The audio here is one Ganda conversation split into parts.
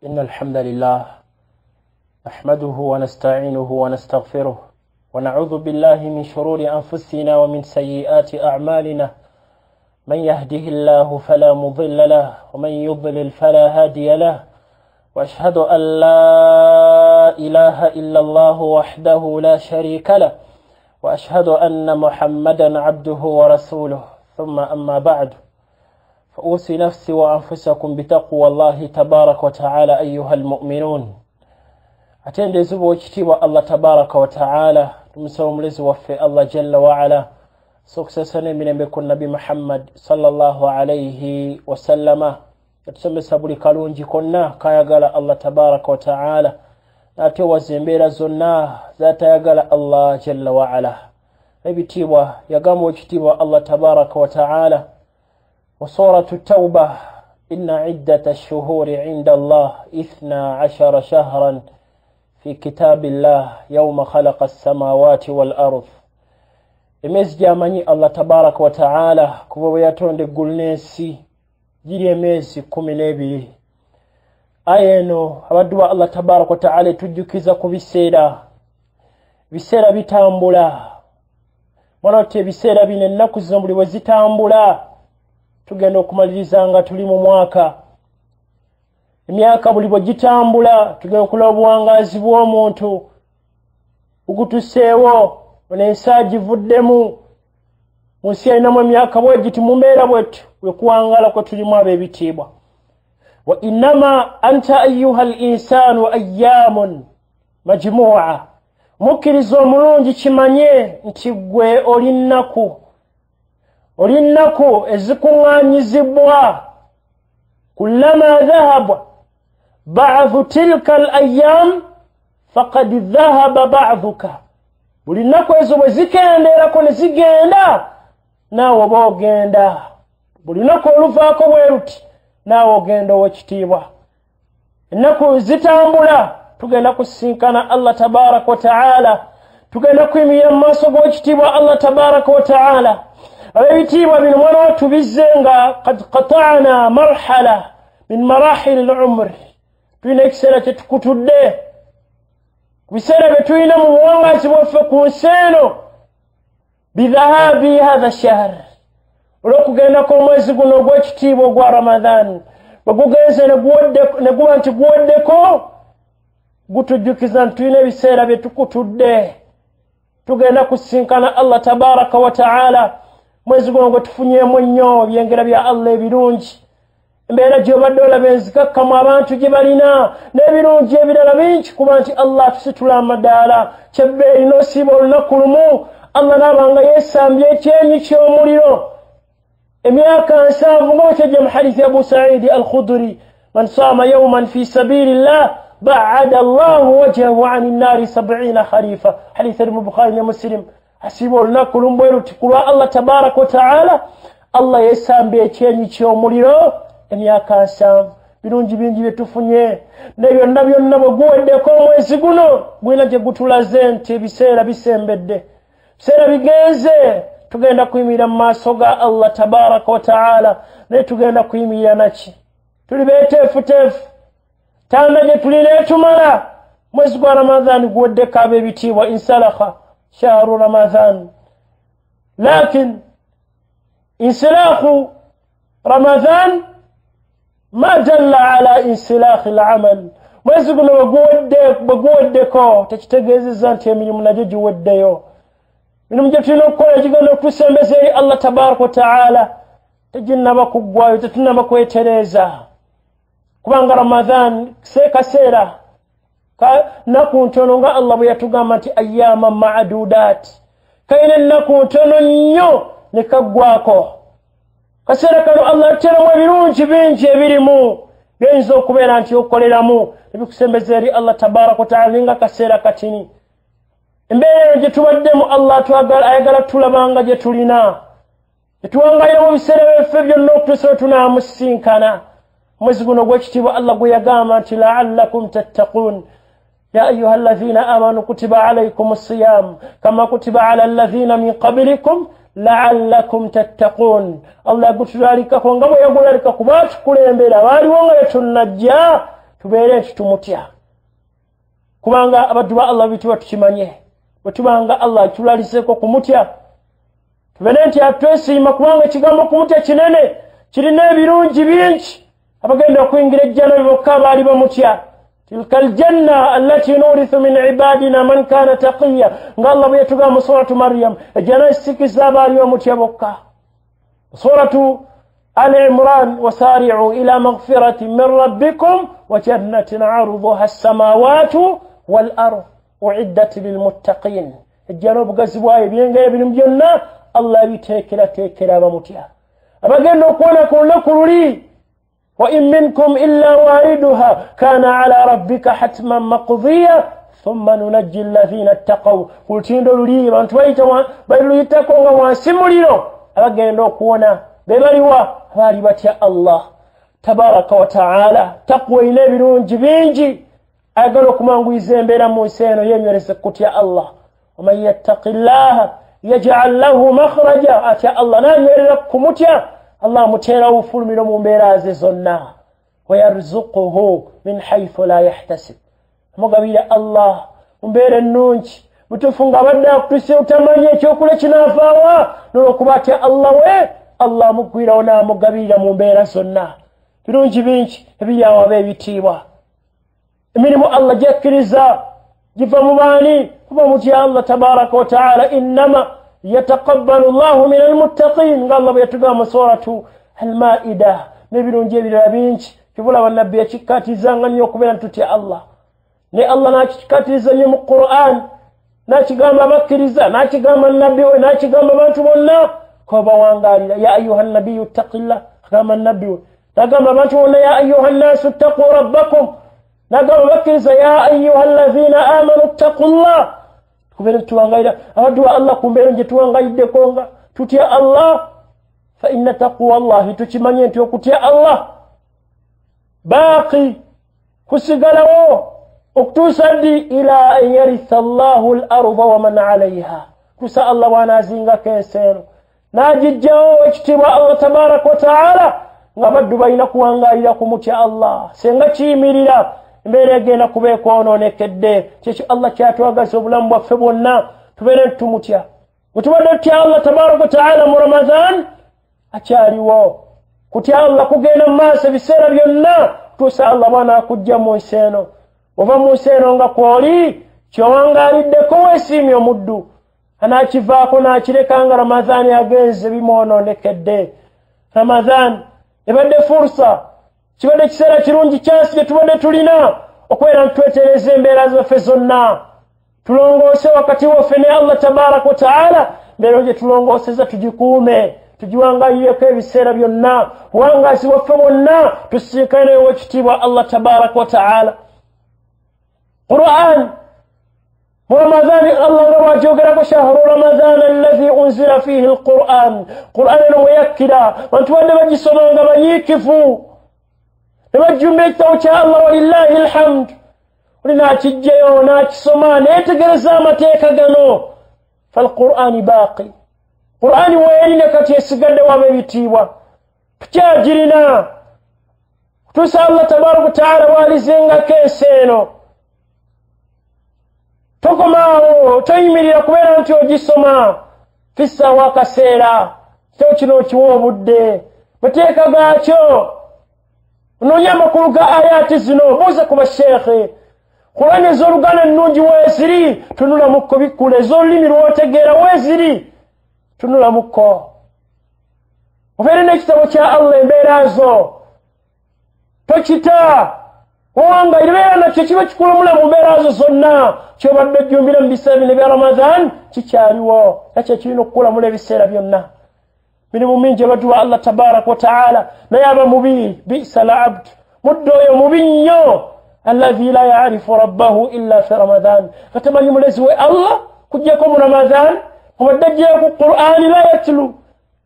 إن الحمد لله نحمده ونستعينه ونستغفره ونعوذ بالله من شرور أنفسنا ومن سيئات أعمالنا من يهده الله فلا مضل له ومن يضلل فلا هادي له وأشهد أن لا إله إلا الله وحده لا شريك له وأشهد أن محمدا عبده ورسوله ثم أما بعد فأوصي نفسي وأنفسكم بتقوى الله تبارك وتعالى أيها المؤمنون أتند زبو اجتبى الله تبارك وتعالى تمسوم لزو في الله جل وعلا سكسسني من بكم نبي محمد صلى الله عليه وسلم تسمى سبولي كالونجي كنا كايقال الله تبارك وتعالى ناتوا زنبير زنا ذات يقال الله جل وعلا نبي تيوى يقام اجتبى الله تبارك وتعالى وصورة التوبة إن عدة الشهور عند الله 12 شهرا في كتاب الله يوم خلق السماوات والأرض إميز جامني الله تبارك وتعالى كبوياتون دي قلنسي جيري إميز كومينيبي أينو أبدوا الله تبارك وتعالى تجوكيزاكو بسيرا بتامبولا مانوتي بسيرا بننكو زنبولي وزتامبولا tugenda okumaliriza nga tuli mu mwaka emyaka buli bw'gitambula tugenda okulaba obuwangazi bw'omuntu bugutuseewo n'ensi agivuddemu mu nsi yalinamu emyaka bwegiti mu mbeera bwetu wekuwangala kwe tulimu ab'ebitiibwa wa innama anta ayyuha al insanu ayyamun majmu'a mukkiriza omulungi kimanye nti gwe oli nnaku olinaku ezikuŋŋaanyizibwa kullama dhahaba ba'dhu tilka al-ayyam faqad dhahaba ba'dhuka buli nnaku ezo bwe zikendeerako ne zigenda naawe oba ogenda buli nnaku oluvaako bwe ruti naawe ogenda ow'ekitiibwa ennaku zitambula tugenda kusinkana Allah tabaraka wa ta'ala tugenda kuyimirira mu maaso g'ekitiibwa Allah tabaraka wa ta'ala ab'ebitiibwa bino mwana wattu bizze nga qad qata'na marhala min marahil al-umr tulina ekiseera kye tukutudde ku biseera bye tulina mu buwangazi bwaffe ku nsi eno bidhahabi hatha shahr olw'okugenda omwezi guno ogw'ekitiibwa ogwa Ramadhan bwe gugenze ne guba nti guweddeko gutujjukiza nti tulina ebiseera bye tukutudde tugenda kusinkana Allah tabaraka wa ta'ala mwezi guno gwe tufunyeemu nnyo ebyengera bya Allah ebirungi embeera gy'obadde olaba enzikakkamu abantu gye balina n'ebirungi ebirala bingi kuba nti Allah atusitula amadaala kyebbeeri n'osiiba olunaku lumu Allah n'abanga yeesambye ekyenyi ky'omuliro emyaka 7 nga bwekijja mu hadithi Abu Sa'id al-Khudri man saama yawman fi sabilillah ba'ada Allahu wajhahu 'ani an-nari 70 kharifa hadith al-Bukhari na Muslim asiba olunaku lumu bwe luti kulwa Allah tabaraka wa ta'ala Allah yeesambye ekyenyi ky'omuliro emyaka 7 birungi bingi bye tufunye ne byonna bwe guweddeko omwezi guno gwina gye gutulaze nti ebiseera bisembedde biseera bigenze tugenda kuyimirira mu maaso ga Allah tabaraka wa ta'ala naye tugenda kuyimirira naki tuli beeteefuteefu tanda gye tulina etumala mwezi gwa Ramadhan guweddeko ab'ebitiibwa insalakha شهر رمضان لكن انسلاخ رمضان ما دل على انسلاخ العمل mwezi guno bweguweddeko tekitegeezezza nti emirimu nagyo giweddeyo emirimu gye tulina okukola egigenda okutusembeza eri Allah tabaraka wa ta'ala teginnaba kuggwayo tetunaba kwetereeza kubanga Ramadhan kaseera naku ntono nga Allah bwe yatugamba nti ayyama ma'dudat kayina naku ntono nnyo ne kaggwako kaseera kano Allah ateramu ebirungi bingi ebirimu biyinza okubeera nti okoleramu ebikusembeza eri Allah tabaraka wa ta'ala nga kaseera katini embeera gye tubaddemu Allah ayagala tulabanga gye tulina etuwangayo mu biseera byaffe byonna okutuusa tunaamusinkana mwezi guno gw'ekitiibwa Allah gwe yagamba nti la'allakum tattaqun يا أيها الذين آمنوا كتب عليكم الصيام كما كتب على الذين من قبلكم لعلكم تتقون الله قلت ذلك كونغبو يقول ذلك كبات كل ينبيل واري وانغا يتنجا tubeere tumutya kubanga abaddu ba Allah bitwa tukimanye bwetubanga Allah atulaliseko kumutya tubeere nti atwesiima kubanga ekigambo kumutya kinene kirina ebirungi bingi abagenda okuyingira ejjana bokka baali bamutya تلك الجنة التي نورث من عبادنا من كان تقيا قال الله بيتقام سورة مريم الجنة السكسابة اليوم تيبقى سورة آل عمران وسارعوا إلى مغفرة من ربكم وجنة عرضها السماوات والأرض أعدت للمتقين الجنوب قزواي بينجا ابن جنة الله بيتكلا بمتيا أبقى نقول لكم لي وإن منكم إلا واردها كان على ربك حتما مقضيا ثم ننجي الذين اتقوا قلت لي من تويتوا بيلو يتقوا واسمولينو أبقى نقول ببروا غالبة الله تبارك وتعالى تقوى إلى بنون جبينجي أقلكم أنقوا يزنبنا موسين يميرسكت يا الله ومن يتق الله يجعل له مخرجا أتى الله نان يرلكم متيا الله متيرا فول من مبراز زنا ويرزقه من حيث لا يحتسب مقابل الله مبير النونج متفنغ بدا كسيو تمانية چوكولة چنافاوا نلوكبات الله ويه الله مقبل ونا مقابل مبير زنا بنونج بينج بيا وبيبي تيوا منهم الله جكرزا جفا مباني ومتيا الله تبارك وتعالى إنما يتقبل الله من المتقين قال الله بيتقام سورة المائدة نبيلون جيبي رابينش كيفولا والنبي يشكاتي زنغن يقبل تتيا الله ني الله ناشكاتي زنيم القرآن ناشقام بكرزا ناشقام النبي وناشقام بانتمنا كوبا وانغالي يا أيها النبي اتق الله قام النبي نقام بانتمنا يا أيها الناس اتقوا ربكم نقام بكرزا يا أيها الذين آمنوا اتقوا الله kubere tuwangaira abaddu Allah kumbere nje tuwangaide konga tutya Allah fa inna taqwa Allah tukimanye nti okutya Allah baqi kusigalawo okutusadi ila an yaritha Allahu al-ardha wa man 'alayha kusa Allah wana zinga kesero najijjawo ekitibwa Allah tabarak wa ta'ala ngabaddu bayina kuwangaira kumutya Allah senga kiyimirira mbere gena kubeko ononekedde kyekyo Allah kyatwagaza obulamu bwaffe bwonna tubeere tumutya Gwetubadde tutya Allah tabaraka ta'ala mu Ramadan akyaliwo kutya Allah kugenda mu maaso ebiseera byonna tuusa Allah bwana akujja mu nsi eno ova mu nsi eno nga kwoli kyowangaliddeko weesiimye omuddu anaakivaako n'akireka nga Ramadan yagenze bimwononekedde Ramadan ebadde fursa kibadde kiseera kirungi kyansi gye tubadde tulina okwera ntwetereza embeera zaffe zonna tulongoose wakati waffe ne Allah tabaraka wa ta'ala mbeera gye tulongooseza tugikuume tugiwangayireko ebiseera byonna buwangazi waffe bwonna tusiikane w'ekitiibwa Allah tabaraka wa ta'ala Qur'an ورمضان الله رواجوغرا شهر رمضان الذي أنزل فيه القرآن قرآن ويكدا وانتوانا بجي سمان غبانيكفو نمجميك توجه الله ولله الحمد ولناتي جيو ناتي سمان ايتقر زامتيك غنو فالقرآن باقي قرآن وينك تيسقل وابيتيوا بتاجرنا تسأل الله تبارك وتعالى والزينغا كيسينو tokomaawo toyimirira kubeera nti ogisoma fissaawo akaseera kyo kino okiwa obudde mateeka gaakyo onoonya amakulu ga ayaati zino buuza ku basheekhe Qur'aani ez'oluganda ennungi weeziri tunulamuko bikkula ez'olulimi lw'otegeera weeziri tunulamuko obeere n'ekitabo kya Allah embeera zo tokita wanga ilibeera nakyo kiba kikulumula mu mbeera zo zonna kyobadde ojjumbira mu biseera bino bya Ramadan kikyaliwo nakyo kirina okukulamula ebiseera byonna mirimu mingi abaddu wa Allah tabaraka wa ta'ala naye aba mubi bisa al abd muddu oyo mubi nnyo alladhi la ya'rifu rabbahu illa fi Ramadan katamanyi mulezi we Allah kujjako mu Ramadan obadde ajjeeku Qur'ani la yatlu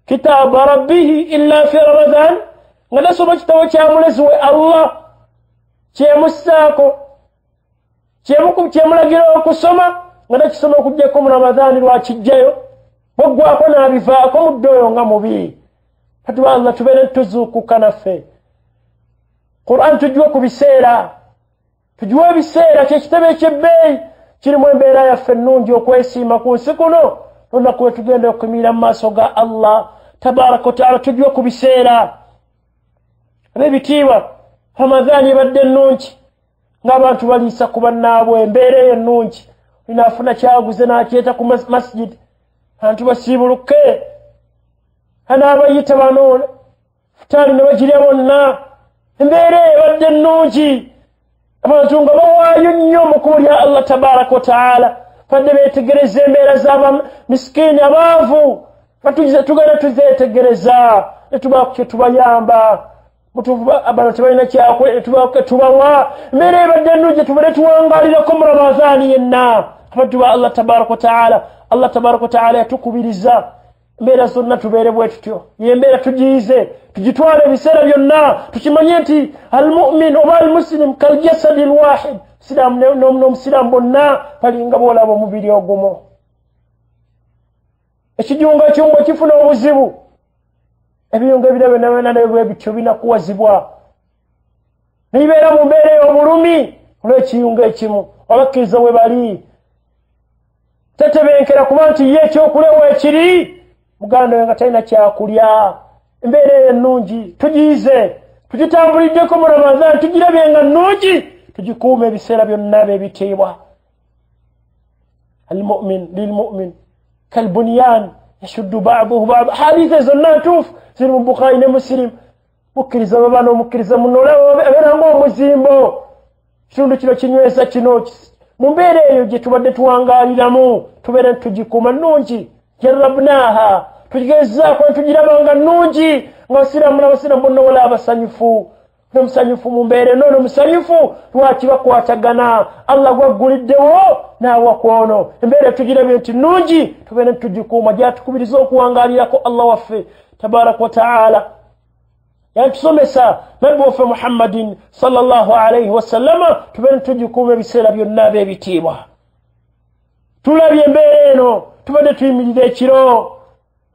kitaba rabbihi illa fi Ramadan nga nasoma kitabo kya mulezi we Allah kyemusaako kyemulagira okusoma nga nakisoma okujjako mu Ramadani lwakijjayo bweggwako n'abivaako mudde oyo nga mubi kati Allah tubeere tuzuukuka naffe Qur'an tujjwe ku biseera tujiwe ebiseera kyekitebe ekyebbeeyi kirimu embeera yaffe ennungi okwesiima ku nsi kuno olunaku lwe tugenda okuyimirira mu maaso ga Allah tabaraka wataala. tujiwe ku biseera eb'ebitiibwa. Ramadhaani ebadde ennungi ng'abantu baliisa ku bannaabwe, embeera eyo ennungi. olina afuna kyaguze n'akyeta ku masjid, abantu basiibuluke, anaabayita bano futaali ne bagirya bonna. embeera eyo ebadde ennungi, abantu nga bawaayo nnyo mu kkubo lya Allah tabaraka wataala. fadde beetegereza embeera z'aba miskiini abaavu, tugenda tuzeetegereza ne tubaako kye tubayamba. bano tebalina kyakwe tubawa. embeera ebadde ennungi tubale tuwangaalirako mu Ramadhaani yenna abantu ba Allah tabaraka wataala. Allah tabaraka wataala yatukubiriza embeera zonna tubeere bwe tutyo. yembeera tugiyize, tugitwale ebiseera byonna, tukimanye nti almu'min oba almuslim kaljasadi lwahid, n'omusiraamu bonna balinga boolaba omubiri ogumu. ekijunga ekimu ekifuna obuzibu, ebiyunga ebira byonna byonna nabyo bityo binakuwazibwa. nibeera mu mbeera ey'obulumi olw'ekiyunga ekimu, abakkiriza we bali tetebenkera kuba nti ye ekyokulewa ekiri muganda we nga talina kyakulya. embeera eyo ennungi tugiyize, tugitambuliddeko mu Ramadhaani, tugirabye nga nnungi, tugikuume ebiseera byonna by'ebitiibwa. almu'min lilmu'min kalbunyan yashuddu ba'duhu ba'd. hadithi zonna ntuufu ziri mu Bukhari ne Muslim. mukkiriza baba n'omukkiriza muno abeera ng'omuzimbo, kitundu kino kinyweza kino. mu mbeera eyo gye tubadde tuwangaaliramu tubeere tugikuuma nnungi. jarrabnaaha, tugezaako ne tugirabanga nnungi ng'abasiraamu n'abasiraamu bonna wala abasanyufu. nomusanyufu mu mbeera eno, nomusanyufu lwaki bakwatagana. Allah gwagguliddewo naawa kwono. embeera tugirabye nti nnungi tubeere tugikuuma. gyatukubiriza okuwangaalirako Allah waffe tabaraka wataala. yantusomesa nabbi waffe Muhammadin sallallahu alayhi wasallama tubeere tugikuuma ebiseera byonna by'ebitiibwa. tulabye embeera eno tubadde tuyimirira ekiro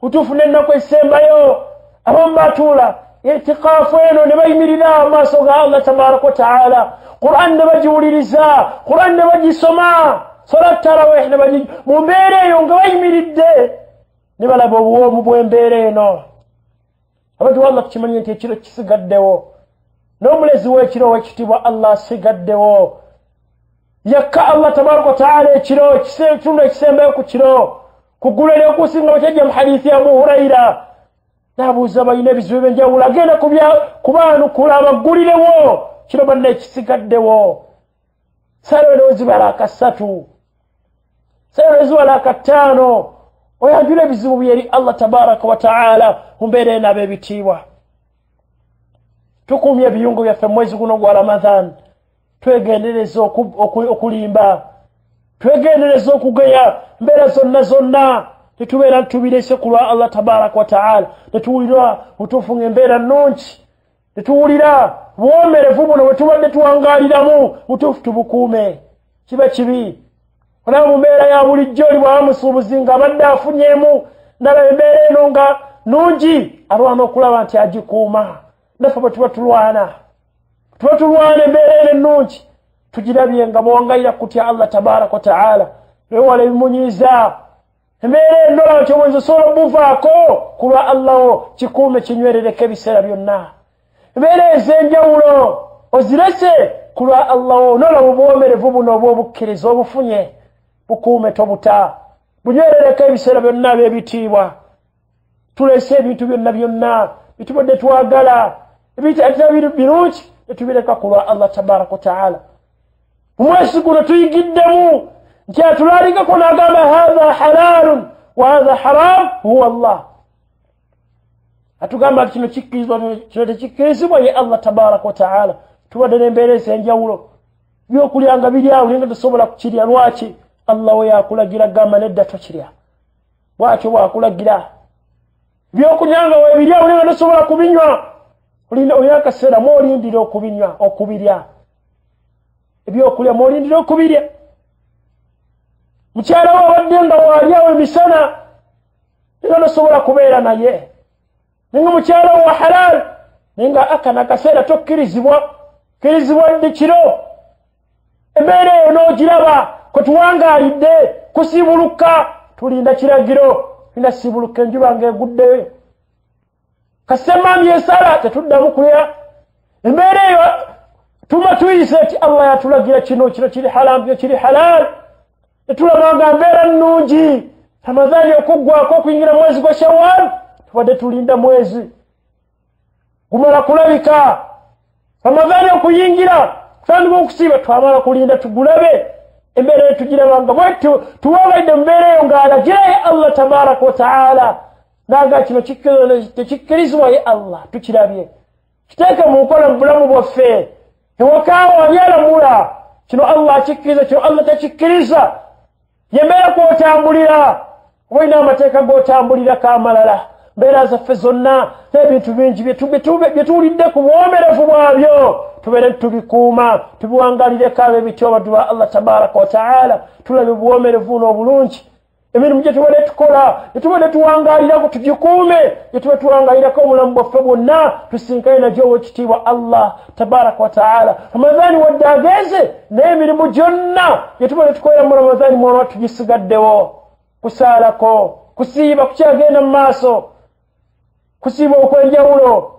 utuufu n'ennaku ezisembayo, abamu batuula itikaafu eno ne bayimirira mu maaso ga Allah tabaraka wataala. Qur'an ne bagiwuliriza, Qur'an ne bagisoma, salat tarawih ne bagiga mu mbeera eyo nga bayimiridde ne balaba obuwoomu bw'embeera eno. abantu Allah tukimanye nti ekiro kisigaddewo, n'omulezi w'ekiro w'ekitiibwa Allah asigaddewo. yakka Allah tabaraka wataala ekiro ekitundu ekisembayo ku kiro kugulu eryokusinga bakyajja mu hadithi ya Abu Hurayra. n'abuuza balina ebizibu ebyenjawulo, agenda kubaanukula abaggulirewo kiro banna ekisigaddewo. sala ne zibala akasatu, sala ne zibala akataano, oyanjula ebizibu byeri Allah tabaraka wataala mu mbeera eno ab'ebitiibwa. tukumye ebiyungo byaffe mwezi guno gwa Ramadhan, twegendereza okulimba, twegendereza okugeya mbeera zonna tetubeera ntubirese ku lwa Allah tabaraka wataala. tetuwulira butuufu ng'embeera nnungi, tetuwulira bwomerevu buno bwe tubadde tuwangaaliramu butuufu tubukuume. kiba kibi olaba mu mbeera ya bulijjo oli bwaba musuubuzi ng'abadde afunyemu ndaba embeera eno nga nnungi, alwana okulaba nti agikuuma. naffe bwe tuba tulwana embeera eno ennungi tugirabye nga bwongayira kutya Allah tabaraka wataala, wewala ebimunyiiza. embeera eno olaba nti obwenzi osobola obuvaako ku lwa Allah, kikuume kinywerereko ebiseera byonna. embeera ez'enjawulo ozirese ku lwa Allah, n'olaba obwomerevu buno obw'obukkiriza obufunye, bukuume tobuta, bunywerereko ebiseera byonna by'ebitiibwa. tulese ebintu byonna bitubadde twagala, ebintu birungi netubireka ku lwa Allah tabaraka wataala. omwezi guno tuyigiddemu nti atulalikako n'agamba hadha halalun wa hadha haram huwa Allah. atugamba nti kino kikkirizibwa kino tekikkirizibwa ye Allah tabaraka wataala. tubadde n'embeera ez'enjawulo, byokulya nga biri awo nga tosobola kukirya. lwaki? Allah we yakulagira gamba nedda tokirya. bwatyo bwakulagira. byokunywa nga webirya nga tosobola kubinywa, olina akaseera mwolindira okubirya. ebyokulya mwolindira okubirya. mukyala we abadde nga waalyawo emisana nga tosobola kubeera naye, nenga mukyala we wa halal, nenga akana akaseera tokkirizibwa, kirizibwa ddi kiro. embeera eyo n'ogiraba kwe tuwangalidde kusibuluka tulinda kiragiro linda sibuluka enjuba ng'eguddeyo kasemamye esala tetuddamu kulya embeera eyo tuma tuyise eti Allah yatulagira kino kiri haramu kiri halal netulabanga mbeera nnungi Ramadhani okuggwako okuyingira mwezi gwa Shawwal tubadde tulinda mwezi gumala kulabika Ramadhani okuyingira tutandika okusiiba twamala kulinda tugulabe embeera tugirabanga bwetu tuwabaidde mbeera eyo ng'alagira ye Allah tabaraka wa taala naga kino tekikkirizibwa ye Allah tukirabye kiteeke mu nkola mu bulamu bwaffe ewakaawo abyalamula kino Allah akikkiriza kino Allah takikkiriza yembeera kw'otambulira olina amateeka g'otambulirako amalala mbeera zaffe zonna n'ebintu bingi bye tuwulidde ku bwomerevu bwabyo tubeere tubikuuma tubiwangalireko ab'ebityo abaddu ba Allah tabaraka wa taala tulabe obwomerevu n'obulungi emirimu gye tubadde tukola gye tubadde tuwangalirako tugikuume gye tubadde tuwangalirako obulamu bwaffe bwonna tusinkane nagyo ow'ekitiibwa Allah tabaraka wa taala Ramadhani wadde ageze n'emirimu gyonna gye tubadde tukolera mu Ramadhani mwona tugisigaddewo kusaalako kusiiba kukyagenda mu maaso kusiiba okwenjawulo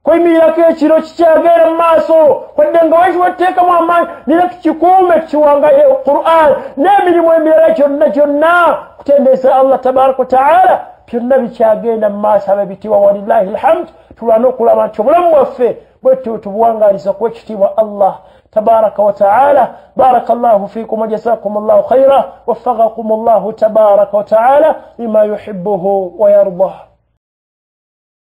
kwemirirako ekiro kikyagenda mu maaso wadde nga waki watteekamu amaanyi nera tukikuume tukiwangaye Qur'an n'emirimu emirala gyonna kutendeeza Allah tabaraka wa taala byonna bikyagenda mu maaso ab'ebitiibwa walillahi alhamd tulwana okulaba nti obulamu bwaffe bwettu tubuwangaliza kuba ekitiibwa Allah تبارك وتعالى بارك الله فيكم وجزاكم الله خيرا وفقكم الله تبارك وتعالى لما يحبه ويرضاه